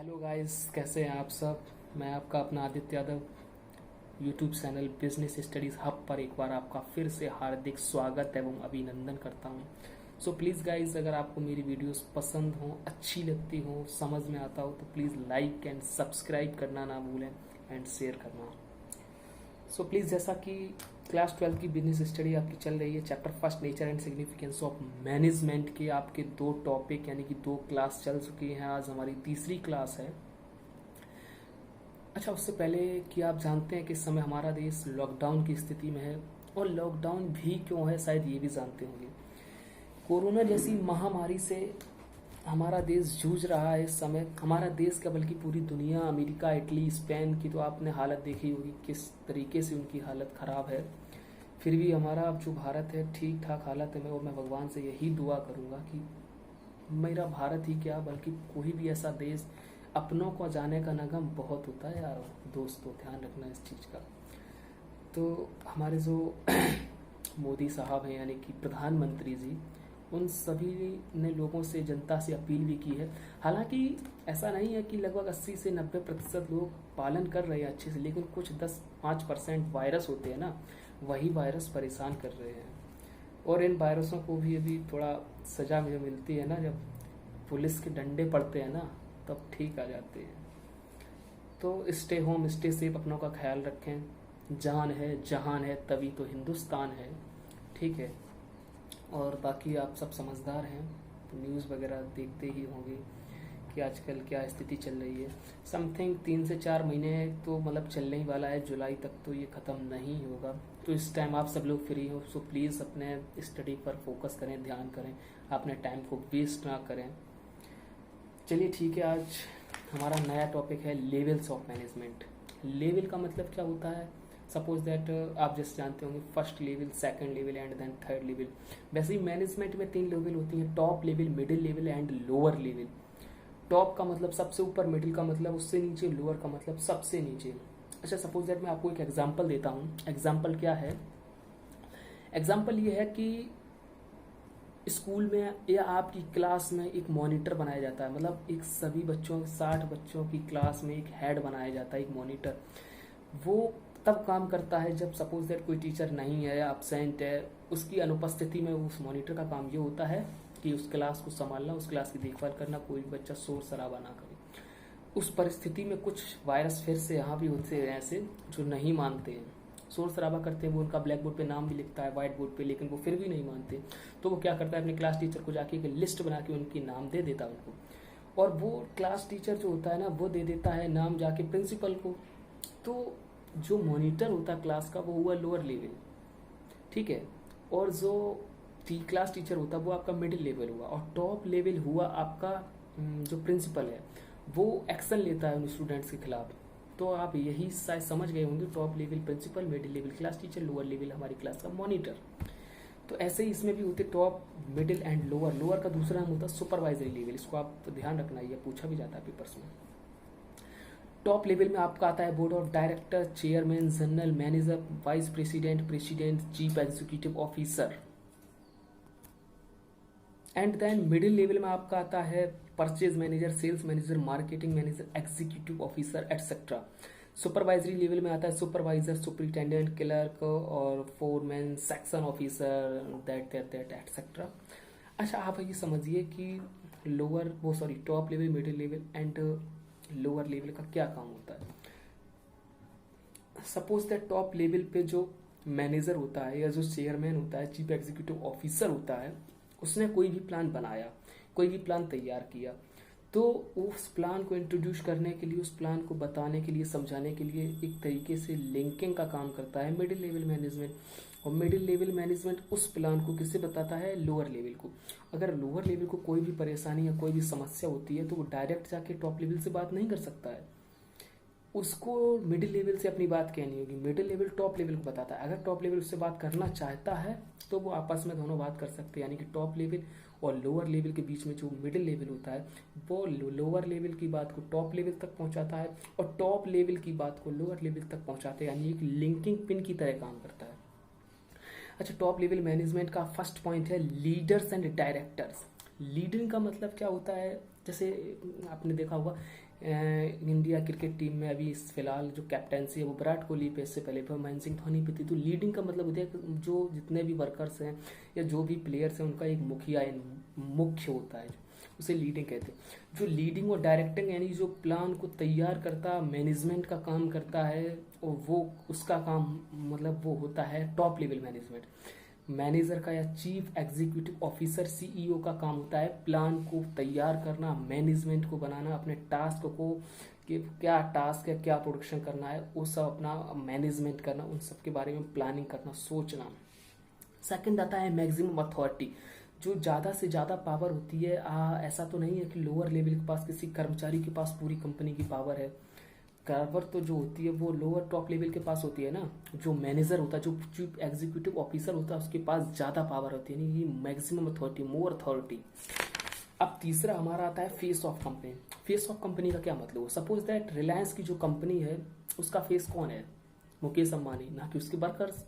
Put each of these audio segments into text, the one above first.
Hello guys, कैसे हैं आप सब। मैं आपका अपना Aditya Yadav YouTube channel business studies hub पर एक बार आपका फिर से हार्दिक स्वागत एवं अभिनंदन करता हूं। सो प्लीज़ गाइस, अगर आपको मेरी वीडियोस पसंद हो, अच्छी लगती हो, समझ में आता हो तो प्लीज़ लाइक एंड सब्सक्राइब करना ना भूलें एंड शेयर करना। सो प्लीज़, जैसा कि क्लास 12 की बिजनेस स्टडी आपकी चल रही है, chapter first nature and significance of management के आपके 2 टॉपिक यानी कि 2 क्लास चल चुकी हैं। आज हमारी तीसरी क्लास है। अच्छा, उससे पहले कि आप जानते हैं कि इस समय हमारा देश लॉकडाउन की स्थिति में है, और लॉकडाउन भी क्यों है शायद ये भी जानते होंगे। कोरोना जैसी महामारी से हमारा देश जूझ रहा है इस समय। हमारा देश क्या बल्कि पूरी दुनिया, अमेरिका, इटली, स्पेन की तो आपने हालत देखी होगी किस तरीके से उनकी हालत ख़राब है। फिर भी हमारा अब जो भारत है ठीक ठाक हालत है में, और मैं भगवान से यही दुआ करूँगा कि मेरा भारत ही क्या बल्कि कोई भी ऐसा देश, अपनों को जाने का नगम बहुत होता है यार दोस्तों, ध्यान रखना इस चीज़ का। तो हमारे जो मोदी साहब हैं यानी कि प्रधानमंत्री जी, उन सभी ने लोगों से, जनता से अपील भी की है। हालांकि ऐसा नहीं है कि लगभग 80 से 90% लोग पालन कर रहे हैं अच्छे से, लेकिन कुछ 10-5% वायरस होते हैं ना, वही वायरस परेशान कर रहे हैं। और इन वायरसों को भी अभी थोड़ा सजा मुझे मिलती है ना, जब पुलिस के डंडे पड़ते हैं ना तब ठीक आ जाते हैं। तो स्टे होम, स्टे सेफ, अपनों का ख्याल रखें। जान है जहान है तभी तो हिंदुस्तान है, ठीक है। और बाकी आप सब समझदार हैं, न्यूज़ वगैरह देखते ही होंगे कि आजकल क्या स्थिति चल रही है। समथिंग 3 से 4 महीने तो मतलब चलने ही वाला है, जुलाई तक तो ये ख़त्म नहीं होगा। तो इस टाइम आप सब लोग फ्री हो, सो प्लीज़ अपने स्टडी पर फोकस करें, ध्यान करें, अपने टाइम को वेस्ट ना करें। चलिए ठीक है, आज हमारा नया टॉपिक है लेवल्स ऑफ मैनेजमेंट। लेवल का मतलब क्या होता है? सपोज दैट आप जैसे जानते होंगे first level, second level and then third level. वैसे ही मैनेजमेंट में 3 लेवल होती हैं, top level, middle level and lower level. Top का मतलब सबसे ऊपर, मिडिल का मतलब उससे नीचे, लोअर का मतलब सबसे नीचे। अच्छा, सपोज दैट मैं आपको एक एग्जांपल देता हूँ। एग्जांपल क्या है? एग्जांपल ये है कि स्कूल में या आपकी क्लास में एक मॉनिटर बनाया जाता है, मतलब एक सभी बच्चों, 60 बच्चों की क्लास में एक हेड बनाया जाता है, एक मॉनिटर। वो तब काम करता है जब सपोज दैट कोई टीचर नहीं है या अब्सेंट है, उसकी अनुपस्थिति में उस मॉनिटर का काम ये होता है कि उस क्लास को संभालना, उस क्लास की देखभाल करना, कोई भी बच्चा शोर शराबा ना करे। उस परिस्थिति में कुछ वायरस फिर से यहाँ भी होते हैं ऐसे जो नहीं मानते हैं, शोर शराबा करते हैं। वो उनका ब्लैक बोर्ड पे नाम भी लिखता है, व्हाइट बोर्ड पे, लेकिन वो फिर भी नहीं मानते। तो वो क्या करता है, अपने क्लास टीचर को जाके एक लिस्ट बना के उनकी नाम दे देता है उनको, और वो क्लास टीचर जो होता है ना, वो दे देता है नाम जाके प्रिंसिपल को। तो जो मॉनिटर होता है क्लास का, वो हुआ लोअर लेवल, ठीक है। और जो क्लास टीचर होता है वो आपका मिडिल लेवल हुआ, और टॉप लेवल हुआ आपका जो प्रिंसिपल है, वो एक्शन लेता है उन स्टूडेंट्स के खिलाफ। तो आप यही शायद समझ गए होंगे, top level principal, middle level class teacher, lower level हमारी क्लास का मॉनिटर। तो ऐसे ही इसमें भी होते top, middle and lower. Lower का दूसरा नाम होता है सुपरवाइजरी लेवल, इसको आप ध्यान रखना, ये पूछा भी जाता है पेपर्स में। टॉप लेवल में आपका आता है board of director, chairman, general manager, vice president, president, chief executive officer. And then middle level में आपका आता है purchase manager, sales manager, marketing manager, executive officer etcetera. Supervisory level में आता है सुपरवाइजर, सुपरिटेंडेंट, क्लर्क और foreman, section officer, that etcetera. अच्छा, आप ये समझिए कि top level, middle level and lower level का क्या काम होता है। सपोज दैट टॉप लेवल पे जो मैनेजर होता है या जो चेयरमैन होता है, चीफ एग्जीक्यूटिव ऑफिसर होता है, उसने कोई भी प्लान बनाया, कोई भी प्लान तैयार किया, तो उस प्लान को इंट्रोड्यूस करने के लिए, उस प्लान को बताने के लिए, समझाने के लिए एक तरीके से लिंकिंग का काम करता है मिडिल लेवल मैनेजमेंट। और मिडिल लेवल मैनेजमेंट उस प्लान को किससे बताता है? लोअर लेवल को। अगर लोअर लेवल को कोई भी परेशानी या कोई भी समस्या होती है तो वो डायरेक्ट जाके टॉप लेवल से बात नहीं कर सकता है, उसको मिडिल लेवल से अपनी बात कहनी होगी। मिडिल लेवल टॉप लेवल को बताता है, अगर टॉप लेवल उससे बात करना चाहता है तो वो आपस में दोनों बात कर सकते हैं। यानी कि टॉप लेवल और लोअर लेवल के बीच में जो मिडिल लेवल होता है, वो लोअर लेवल की बात को टॉप लेवल तक पहुंचाता है, और टॉप लेवल की बात को लोअर लेवल तक पहुंचाते हैं, यानी एक लिंकिंग पिन की तरह काम करता है। अच्छा, टॉप लेवल मैनेजमेंट का फर्स्ट पॉइंट है लीडर्स एंड डायरेक्टर्स। लीडिंग का मतलब क्या होता है? जैसे आपने देखा होगा इंडिया क्रिकेट टीम में अभी इस फिलहाल जो कैप्टेंसी है वो विराट कोहली पे, इससे पहले महेंद्र सिंह धोनी पे थी। तो लीडिंग का मतलब होता है कि जो जितने भी वर्कर्स हैं या जो भी प्लेयर्स हैं उनका एक मुखिया मुख्य होता है, उसे लीडिंग कहते हैं। जो लीडिंग और डायरेक्टिंग यानी जो प्लान को तैयार करता, मैनेजमेंट का काम करता है, और वो उसका काम मतलब वो होता है टॉप लेवल मैनेजमेंट। मैनेजर का या चीफ एग्जीक्यूटिव ऑफिसर सीईओ का काम होता है प्लान को तैयार करना, मैनेजमेंट को बनाना, अपने टास्क को कि क्या टास्क है, क्या प्रोडक्शन करना है, वो सब अपना मैनेजमेंट करना, उन सब के बारे में प्लानिंग करना, सोचना। सेकंड आता है मैक्सिमम अथॉरिटी, जो ज़्यादा से ज़्यादा पावर होती है। ऐसा तो नहीं है कि लोअर लेवल के पास किसी कर्मचारी के पास पूरी कंपनी की पावर है। पावर तो जो होती है वो लोअर टॉप लेवल के पास होती है ना। जो मैनेजर होता है, जो चीफ एग्जीक्यूटिव ऑफिसर होता है, उसके पास ज़्यादा पावर होती है, यानी ये मैक्सिमम अथॉरिटी, मोर अथॉरिटी। अब तीसरा हमारा आता है face of company. Face of company का क्या मतलब हो? सपोज दैट रिलायंस की जो कंपनी है उसका फेस कौन है? मुकेश अंबानी, ना कि उसके वर्कर्स।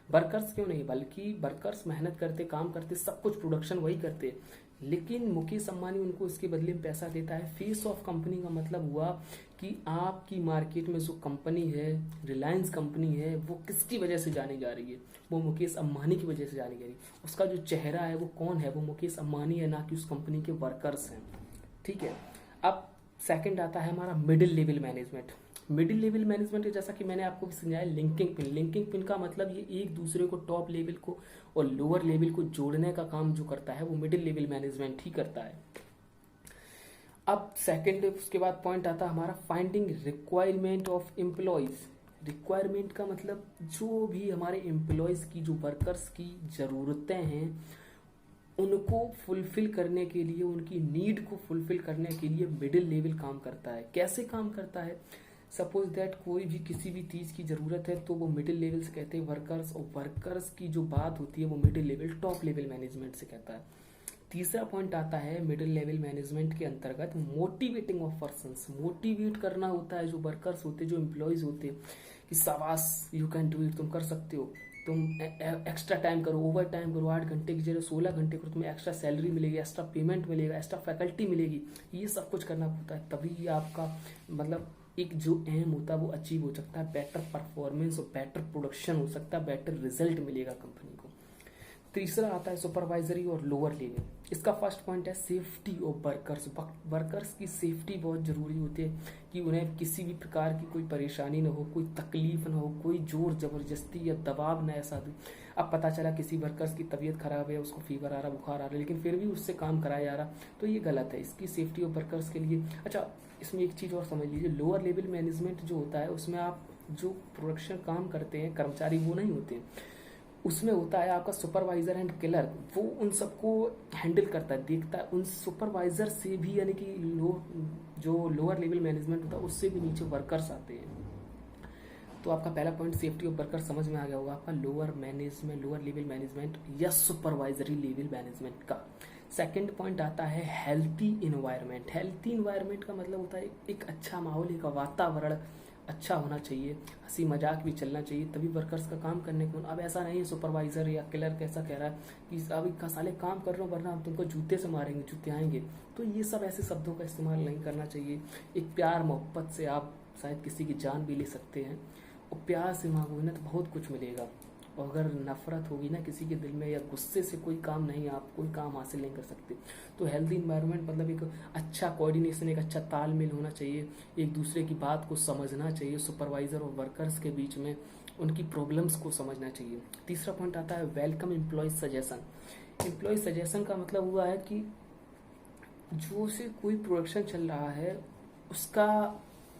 वर्कर्स क्यों नहीं, बल्कि वर्कर्स मेहनत करते, काम करते, सब कुछ प्रोडक्शन वही करते, लेकिन मुकेश अंबानी उनको इसके बदले में पैसा देता है। फेस ऑफ कंपनी का मतलब हुआ कि आपकी मार्केट में जो कंपनी है, रिलायंस कंपनी है, वो किसकी वजह से जानी जा रही है? वो मुकेश अंबानी की वजह से जानी जा रही है। उसका जो चेहरा है वो कौन है? वो मुकेश अंबानी है, ना कि उस कंपनी के वर्कर्स हैं। ठीक है। अब सेकंड आता है हमारा middle level management. Middle level management जैसा कि मैंने आपको भी समझाया, लिंकिंग पिन। लिंकिंग पिन का मतलब ये एक दूसरे को, टॉप लेवल को और लोअर लेवल को जोड़ने का काम जो करता है वो मिडिल लेवल मैनेजमेंट ही करता है। अब सेकंड, उसके बाद पॉइंट आता है हमारा finding requirement of employees. Requirement का मतलब जो भी हमारे एम्प्लॉयज की, जो वर्कर्स की ज़रूरतें हैं, उनको फुलफिल करने के लिए, उनकी नीड को फुलफिल करने के लिए मिडिल लेवल काम करता है। कैसे काम करता है? सपोज दैट कोई भी किसी भी चीज़ की ज़रूरत है तो वो मिडिल लेवल से कहते हैं वर्कर्स, और वर्कर्स की जो बात होती है वो middle level, top level management से कहता है। तीसरा पॉइंट आता है मिडिल लेवल मैनेजमेंट के अंतर्गत मोटिवेटिंग ऑफ पर्संस। मोटिवेट करना होता है जो वर्कर्स होते, जो एम्प्लॉयज होते, कि शाबाश, यू कैन डू इट, तुम कर सकते हो, तुम एक्स्ट्रा टाइम करो, ओवर टाइम करो, 8 घंटे की जगह 16 घंटे करो, तुम्हें एक्स्ट्रा सैलरी मिलेगी, एक्स्ट्रा पेमेंट मिलेगा, एक्स्ट्रा फैकल्टी मिलेगी। ये सब कुछ करना होता है, तभी आपका मतलब एक जो एम होता है वो अचीव हो सकता है, बेटर परफॉर्मेंस और बेटर प्रोडक्शन हो सकता है, बेटर रिजल्ट मिलेगा कंपनी को। तीसरा आता है सुपरवाइजरी और लोअर लेवल। इसका फर्स्ट पॉइंट है सेफ्टी ऑफ वर्कर्स। वर्कर्स की सेफ्टी बहुत जरूरी होती है कि उन्हें किसी भी प्रकार की कोई परेशानी ना हो, कोई तकलीफ ना हो, कोई जोर जबरदस्ती या दबाव न ऐसा दे। अब पता चला किसी वर्कर्स की तबीयत खराब है, उसको फीवर आ रहा, बुखार आ रहा है, लेकिन फिर भी उससे काम कराया जा रहा, तो ये गलत है। इसकी सेफ्टी ऑफ वर्कर्स के लिए, अच्छा इसमें एक चीज़ और समझ लीजिए, लोअर लेवल मैनेजमेंट जो होता है उसमें आप जो प्रोडक्शन काम करते हैं कर्मचारी वो नहीं होते, उसमें होता है आपका सुपरवाइजर एंड क्लर्क। वो उन सबको हैंडल करता है, देखता है। उन सुपरवाइजर से भी, यानी कि जो लोअर लेवल मैनेजमेंट होता है उससे भी नीचे वर्कर्स आते हैं। तो आपका पहला पॉइंट सेफ्टी ऑफ वर्कर समझ में आ गया होगा आपका, लोअर लेवल मैनेजमेंट या सुपरवाइजरी लेवल मैनेजमेंट का। सेकंड पॉइंट आता है हेल्थी इन्वायरमेंट। हेल्थी इन्वायरमेंट का मतलब होता है एक अच्छा माहौल, एक वातावरण अच्छा होना चाहिए, हंसी मजाक भी चलना चाहिए, तभी वर्कर्स का काम करने को। अब ऐसा नहीं है सुपरवाइजर या क्लर्क ऐसा कह रहा है कि अभी साले काम कर रहे हो वरना हम तुमको जूते से मारेंगे, जूते आएंगे। तो ये सब ऐसे शब्दों का इस्तेमाल नहीं करना चाहिए। एक प्यार मोहब्बत से आप शायद किसी की जान भी ले सकते हैं, और प्यार से मांगोगे ना तो बहुत कुछ मिलेगा। और अगर नफरत होगी ना किसी के दिल में या गुस्से से कोई काम नहीं, आप कोई काम हासिल नहीं कर सकते। तो हेल्दी इन्वायरमेंट मतलब एक अच्छा कोऑर्डिनेशन, एक अच्छा तालमेल होना चाहिए, एक दूसरे की बात को समझना चाहिए, सुपरवाइजर और वर्कर्स के बीच में उनकी प्रॉब्लम्स को समझना चाहिए। तीसरा पॉइंट आता है welcome employee suggestion. Employee suggestion का मतलब हुआ है कि जो से कोई प्रोडक्शन चल रहा है उसका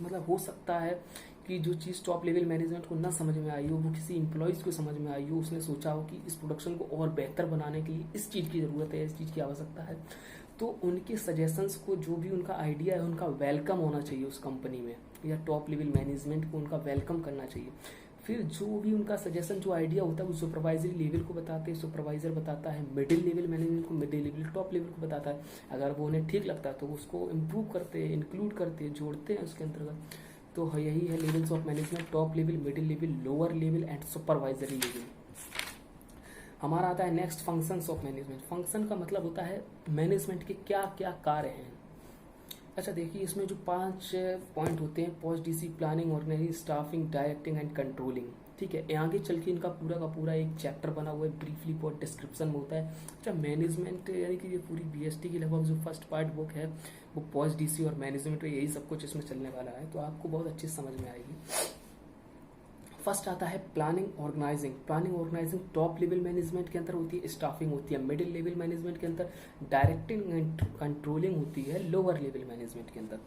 मतलब हो सकता है कि जो चीज़ टॉप लेवल मैनेजमेंट को ना समझ में आई हो, वो किसी एम्प्लॉयज़ को समझ में आई हो, उसने सोचा हो कि इस प्रोडक्शन को और बेहतर बनाने के लिए इस चीज़ की ज़रूरत है, इस चीज़ की आवश्यकता है। तो उनके सजेशंस को, जो भी उनका आइडिया है, उनका वेलकम होना चाहिए उस कंपनी में, या टॉप लेवल मैनेजमेंट को उनका वेलकम करना चाहिए। फिर जो भी उनका सजेशन, जो आइडिया होता है वो सुपरवाइजरी लेवल को बताते हैं, सुपरवाइजर बताता है मिडिल लेवल मैनेजमेंट को, मिडिल लेवल टॉप लेवल को बताता है। अगर वो उन्हें ठीक लगता है तो उसको इम्प्रूव करते हैं, इंक्लूड करते हैं, जोड़ते हैं उसके अंतर्गत। तो यही है levels of management, top level, middle level, lower level and supervisory level. हमारा आता है next functions of management. Function का मतलब होता है मैनेजमेंट के क्या क्या कार्य हैं। अच्छा देखिए, इसमें जो 5 पॉइंट होते हैं, POSDC, planning, organising, staffing, directing and controlling, ठीक है। आगे चल के इनका पूरा का पूरा एक चैप्टर बना हुआ है, ब्रीफली बहुत डिस्क्रिप्शन में होता है। अच्छा, मैनेजमेंट यानी कि ये पूरी बीएसटी की लगभग जो फर्स्ट पार्ट बुक है वो पोस्ट डीसी और मैनेजमेंट, यही सब कुछ इसमें चलने वाला है, तो आपको बहुत अच्छी समझ में आएगी। फर्स्ट आता है planning organizing. Planning organizing top level management के अंदर होती है, स्टाफिंग होती है मिडिल लेवल मैनेजमेंट के अंदर, डायरेक्टिंग एंड कंट्रोलिंग होती है लोअर लेवल मैनेजमेंट के अंदर।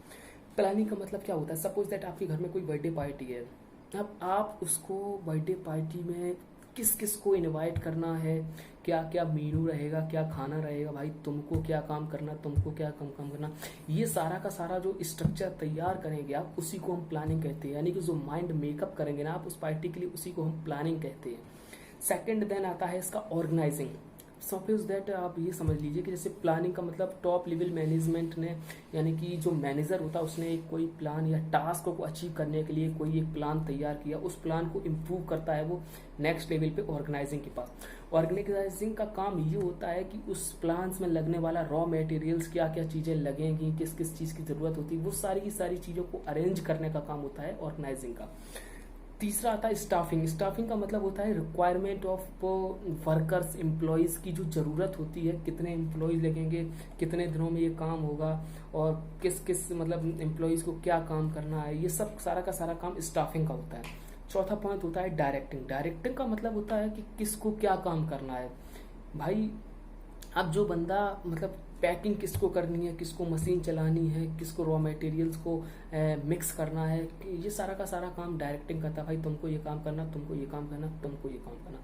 प्लानिंग का मतलब क्या होता है, सपोज दैट आपके घर में कोई बर्थडे पार्टी है, अब आप उसको बर्थडे पार्टी में किस किस को इनवाइट करना है, क्या क्या मेनू रहेगा, क्या खाना रहेगा, भाई तुमको क्या काम करना, तुमको क्या कम काम करना, ये सारा का सारा जो स्ट्रक्चर तैयार करेंगे आप, उसी को हम प्लानिंग कहते हैं। यानी कि जो माइंड मेकअप करेंगे ना आप उस पार्टी के लिए, उसी को हम प्लानिंग कहते हैं। सेकंड देन आता है इसका ऑर्गेनाइजिंग। सपोज दैट आप ये समझ लीजिए कि जैसे प्लानिंग का मतलब टॉप लेवल मैनेजमेंट ने, यानी कि जो मैनेजर होता है उसने एक कोई प्लान या टास्क को अचीव करने के लिए कोई एक प्लान तैयार किया, उस प्लान को इम्प्रूव करता है वो नेक्स्ट लेवल पे ऑर्गेनाइजिंग के पास। ऑर्गेनाइजिंग का काम ये होता है कि उस प्लान्स में लगने वाला रॉ मटेरियल्स, क्या क्या चीज़ें लगेंगी, किस किस चीज़ की ज़रूरत होती है, वो सारी की सारी चीज़ों को अरेंज करने का काम होता है ऑर्गेनाइजिंग का। तीसरा आता है स्टाफिंग। स्टाफिंग का मतलब होता है रिक्वायरमेंट ऑफ वर्कर्स, एम्प्लॉयज़ की जो ज़रूरत होती है, कितने एम्प्लॉयज़ लगेंगे, कितने दिनों में ये काम होगा, और किस किस मतलब एम्प्लॉयज़ को क्या काम करना है, ये सब सारा का सारा काम स्टाफिंग का होता है। चौथा पॉइंट होता है डायरेक्टिंग। डायरेक्टिंग का मतलब होता है कि किसको क्या काम करना है। भाई अब जो बंदा मतलब पैकिंग किसको करनी है, किसको मशीन चलानी है, किसको रॉ मटेरियल्स को मिक्स करना है, ये सारा का सारा काम डायरेक्टिंग करता है। भाई तुमको ये काम करना, तुमको ये काम करना, तुमको ये काम करना।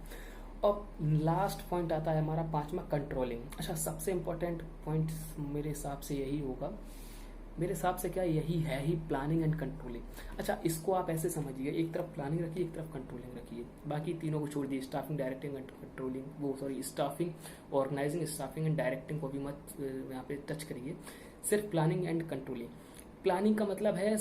और लास्ट पॉइंट आता है हमारा पांचवा, कंट्रोलिंग। अच्छा, सबसे इम्पोर्टेंट पॉइंट मेरे हिसाब से यही होगा, मेरे हिसाब से क्या यही है ही, प्लानिंग एंड कंट्रोलिंग। अच्छा, इसको आप ऐसे समझिए, एक तरफ प्लानिंग रखिए, एक तरफ कंट्रोलिंग रखिए, बाकी तीनों को छोड़ दिए, स्टाफिंग, डायरेक्टिंग एंड कंट्रोलिंग, वो sorry staffing organizing, staffing and directing को भी मत यहाँ पे टच करिए, सिर्फ प्लानिंग एंड कंट्रोलिंग। प्लानिंग का मतलब है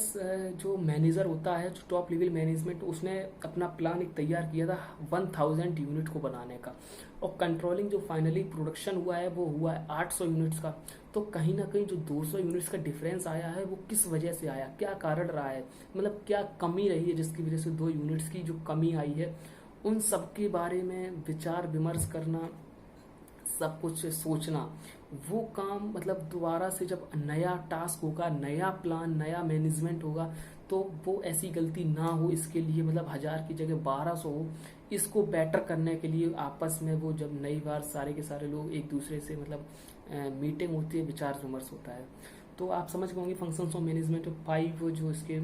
जो मैनेजर होता है, जो टॉप लेवल मैनेजमेंट, उसने अपना प्लान एक तैयार किया था 1000 यूनिट को बनाने का, और कंट्रोलिंग जो फाइनली प्रोडक्शन हुआ है वो हुआ है 800 यूनिट्स का। तो कहीं ना कहीं जो 200 यूनिट्स का डिफरेंस आया है वो किस वजह से आया, क्या कारण रहा है, मतलब क्या कमी रही है जिसकी वजह से 2 यूनिट्स की जो कमी आई है, उन सब के बारे में विचार विमर्श करना, सब कुछ सोचना, वो काम मतलब दोबारा से जब नया टास्क होगा, नया प्लान, नया मैनेजमेंट होगा, तो वो ऐसी गलती ना हो, इसके लिए मतलब 1000 की जगह 1200 हो, इसको बेटर करने के लिए आपस में वो जब नई बार सारे के सारे लोग एक दूसरे से मतलब मीटिंग होती है, विचार विमर्श होता है। तो आप समझ गए होंगे फंक्शंस ऑफ मैनेजमेंट 5 जो इसके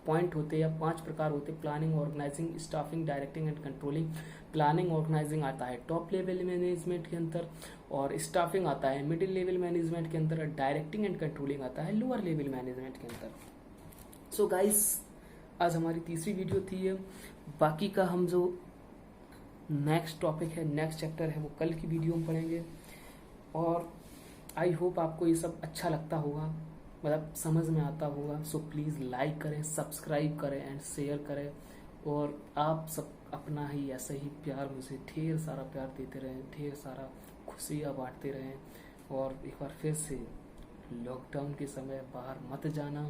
पॉइंट होते हैं या 5 प्रकार होते हैं, planning, organising, staffing, directing and controlling. Planning organising आता है टॉप लेवल मैनेजमेंट के अंदर, और स्टाफिंग आता है मिडिल लेवल मैनेजमेंट के अंदर, डायरेक्टिंग एंड कंट्रोलिंग आता है लोअर लेवल मैनेजमेंट के अंदर। सो गाइस, आज हमारी तीसरी वीडियो थी ये, बाकी का हम जो नेक्स्ट टॉपिक है, नेक्स्ट चैप्टर है, वो कल की वीडियो में पढ़ेंगे। और आई होप आपको ये सब अच्छा लगता होगा, मतलब समझ में आता होगा। सो प्लीज़ लाइक करें, सब्सक्राइब करें एंड शेयर करें, और आप सब अपना ही ऐसा ही प्यार, मुझे ढेर सारा प्यार देते रहें, ढेर सारा खुशियाँ बांटते रहें। और एक बार फिर से, लॉकडाउन के समय बाहर मत जाना,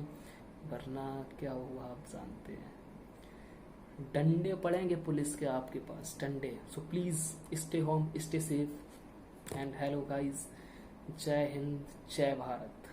वरना क्या हुआ आप जानते हैं, डंडे पड़ेंगे पुलिस के आपके पास, डंडे। So please stay home, stay safe and hello guys, जय हिंद, जय भारत।